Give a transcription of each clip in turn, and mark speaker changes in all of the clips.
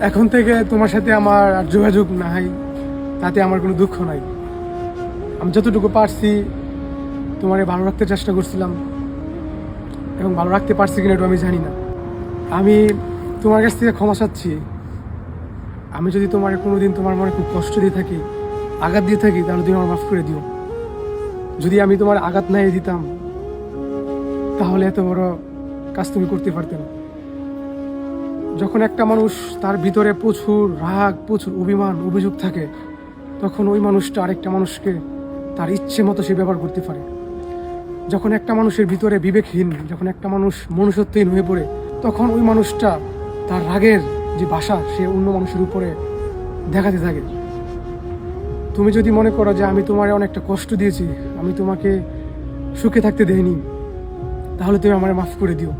Speaker 1: এখন থেকে তোমার সাথে আমার আর যোগাযোগ নাই, তাতে আমার কোনো দুঃখ নাই। আমি যতটুকু পারছি তোমারে ভালো রাখতে চেষ্টা করছিলাম, এবং ভালো রাখতে পারছি কিনা এটা আমি জানি না। আমি তোমার কাছ থেকে ক্ষমা চাচ্ছি। আমি যদি তোমার কোনোদিন তোমার মনে খুব কষ্ট দিয়ে থাকি, আঘাত দিয়ে থাকি, তাহলে তুমি আমার মাফ করে দিও। যদি আমি তোমার আঘাত নাই দিতাম, তাহলে এত বড় কাজ তুমি করতে পারতে না। যখন একটা মানুষ তার ভিতরে প্রচুর রাগ, প্রচুর অভিমান, অভিযোগ থাকে, তখন ওই মানুষটা আরেকটা মানুষকে তার ইচ্ছে মতো সে ব্যবহার করতে পারে। যখন একটা মানুষের ভিতরে বিবেকহীন, যখন একটা মানুষ মনুষ্যত্বহীন হয়ে পড়ে, তখন ওই মানুষটা তার রাগের যে ভাষা সে অন্য মানুষের উপরে দেখাতে থাকে। তুমি যদি মনে করো যে আমি তোমার অনেকটা কষ্ট দিয়েছি, আমি তোমাকে সুখে থাকতে দেইনি, তাহলে তুমি আমার মাফ করে দিও।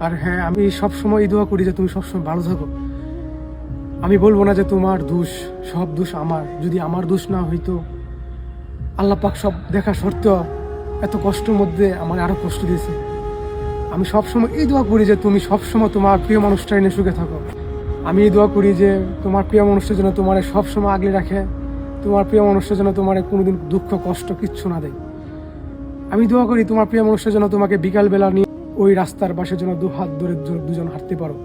Speaker 1: আর হ্যাঁ, আমি সবসময় এই দোয়া করি যে তুমি সবসময় ভালো থাকো। আমি বলবো না যে তোমার দোষ, সব দোষ আমার। যদি আমার দোষ না হইতো, আল্লাহ পাক সব দেখা সত্ত্বেও এত কষ্টের মধ্যে আমার আরো কষ্ট দিয়েছে। আমি সবসময় এই দোয়া করি যে তুমি সবসময় তোমার প্রিয় মানুষটা এনে সুখে থাকো। আমি এই দোয়া করি যে তোমার প্রিয় মানুষটা যেন তোমার সবসময় আগলে রাখে, তোমার প্রিয় মানুষটা যেন তোমার কোনোদিন দুঃখ কষ্ট কিচ্ছু না দেয়। আমি দোয়া করি তোমার প্রিয় মানুষটা যেন তোমাকে বিকালবেলা নিয়ে ওই রাস্তার পাশে যেন দু হাত ধরে দুজন হাঁটতে পারো।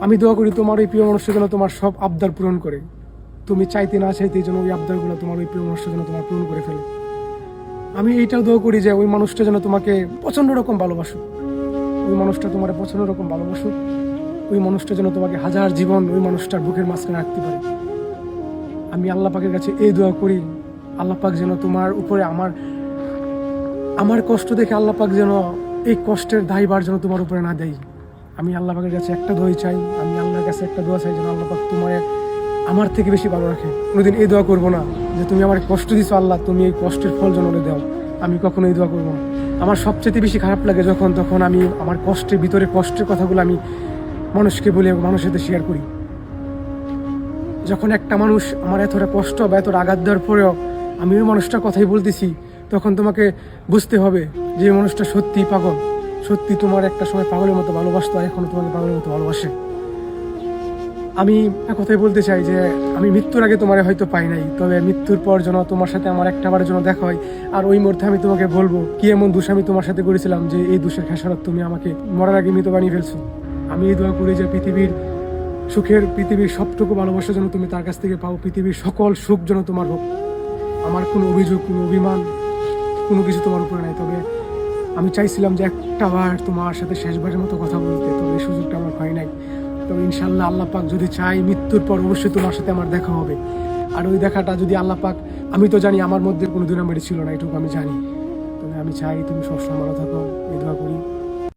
Speaker 1: আমি দোয়া করি তোমার ওই প্রিয় মানুষটা যেন তোমার সব আবদার পূরণ করে। তুমি চাইতে না চাইতে যেন ওই আবদারগুলো তোমার ওই প্রিয় মানুষটা যেন তোমার পূরণ করে ফেলে। আমি এইটাও দোয়া করি যে ওই মানুষটা যেন তোমাকে প্রচণ্ড রকম ভালোবাসুক, ওই মানুষটা তোমার প্রচণ্ড রকম ভালোবাসুক, ওই মানুষটা যেন তোমাকে হাজার জীবন ওই মানুষটার বুকের মাঝখানে রাখতে পারে। আমি আল্লাহ পাকের কাছে এই দোয়া করি, আল্লাহ পাক যেন তোমার উপরে আমার কষ্ট দেখে আল্লাহ পাক যেন এই কষ্টের দায়ভার যেন তোমার উপরে না দেয়। আমি আল্লাহ পাকের কাছে একটা দোয়া চাই, আমি আল্লাহর কাছে একটা দোয়া চাই যেন আল্লাহ পাক তোমার আমার থেকে বেশি ভালো রাখে। কোনোদিন এই দোয়া করবো না যে তুমি আমার কষ্ট দিছো আল্লাহ, তুমি এই কষ্টের ফল যেন দাও। আমি কখনো এই দোয়া করবো না। আমার সবচেয়ে বেশি খারাপ লাগে তখন আমি আমার কষ্টের ভিতরে কষ্টের কথাগুলো আমি মানুষকে বলে মানুষের সাথে শেয়ার করি। যখন একটা মানুষ আমার এতটা কষ্ট বা এতটা আঘাত দেওয়ার পরেও আমি ওই মানুষটার কথাই বলতেছি, তখন তোমাকে বুঝতে হবে যে এই মানুষটা সত্যি পাগল, সত্যি তোমার একটা সময় পাগলের মতো ভালোবাসতো, আর এখনো তোমাকে পাগলের মতো ভালোবাসে। আমি কথাই বলতে চাই যে আমি মৃত্যুর আগে তোমার হয়তো পাই নাই, তবে মৃত্যুর পর যেন তোমার সাথে আমার একটাবারের জন্য দেখা হয়। আর ওই মুহূর্তে আমি তোমাকে বলবো কি এমন দোষ আমি তোমার সাথে করেছিলাম যে এই দোষের খেসারত তুমি আমাকে মরার আগে মৃত বানিয়ে ফেলছো। আমি এই দোয়া করি যে পৃথিবীর সবটুকু ভালোবাসা যেন তুমি তার কাছ থেকে পাও, পৃথিবীর সকল সুখ যেন তোমার হোক। আমার কোনো অভিযোগ, কোনো অভিমান, কোনো কিছু তোমার উপরে নাই। তবে আমি চাইছিলাম যে একটাবার তোমার সাথে শেষবারের মতো কথা বলতে, তবে এই সুযোগটা আমার হয় নাই। তবে ইনশাল্লাহ আল্লাহ পাক যদি চাই, মৃত্যুর পর অবশ্যই তোমার সাথে আমার দেখা হবে। আর ওই দেখাটা যদি আল্লাহ পাক, আমি তো জানি আমার মধ্যে কোনো দুই নম্বরই ছিল না, এটুকু আমি জানি। তবে আমি চাই তুমি সবসময় ভালো থাকো, এই দোয়া করি।